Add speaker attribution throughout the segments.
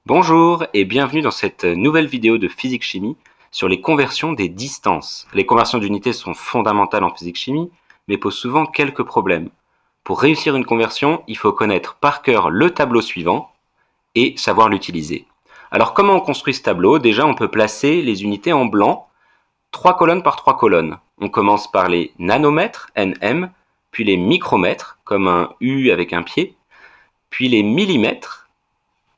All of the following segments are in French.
Speaker 1: Bonjour et bienvenue dans cette nouvelle vidéo de physique-chimie sur les conversions des distances. Les conversions d'unités sont fondamentales en physique-chimie, mais posent souvent quelques problèmes. Pour réussir une conversion, il faut connaître par cœur le tableau suivant et savoir l'utiliser. Alors comment on construit ce tableau? Déjà, on peut placer les unités en blanc, 3 colonnes par 3 colonnes. On commence par les nanomètres, nm, puis les micromètres, comme un U avec un pied, puis les millimètres,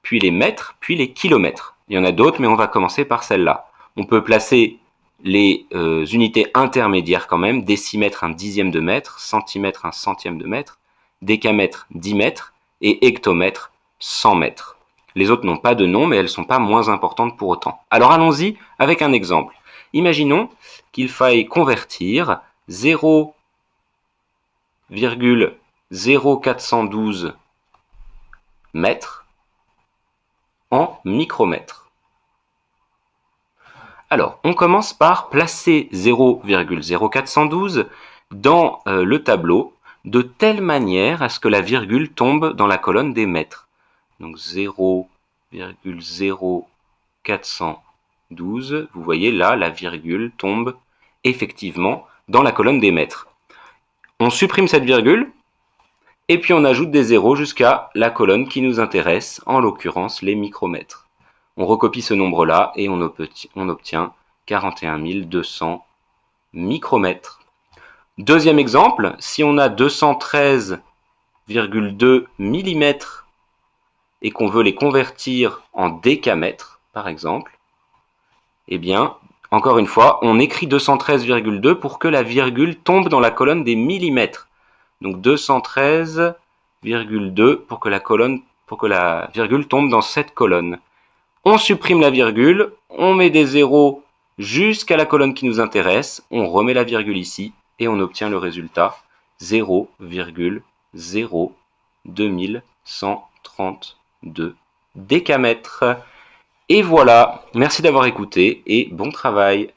Speaker 1: puis les mètres, puis les kilomètres. Il y en a d'autres, mais on va commencer par celle-là. On peut placer les unités intermédiaires quand même, décimètre un dixième de mètre, centimètre un centième de mètre, décamètre 10 mètres et hectomètre 100 mètres. Les autres n'ont pas de nom, mais elles ne sont pas moins importantes pour autant. Alors allons-y avec un exemple. Imaginons qu'il faille convertir 0,0412 mètres en micromètres. Alors, on commence par placer 0,0412 dans le tableau de telle manière à ce que la virgule tombe dans la colonne des mètres. Donc 0,0412, vous voyez là, la virgule tombe effectivement dans la colonne des mètres. On supprime cette virgule, et puis on ajoute des zéros jusqu'à la colonne qui nous intéresse, en l'occurrence les micromètres. On recopie ce nombre-là et on obtient 41 200 micromètres. Deuxième exemple, si on a 213,2 mm et qu'on veut les convertir en décamètres, par exemple, eh bien, encore une fois, on écrit 213,2 pour que la virgule tombe dans la colonne des millimètres. Donc 213,2 pour que la virgule tombe dans cette colonne. On supprime la virgule, on met des zéros jusqu'à la colonne qui nous intéresse, on remet la virgule ici et on obtient le résultat 0,02132 décamètres. Et voilà, merci d'avoir écouté et bon travail.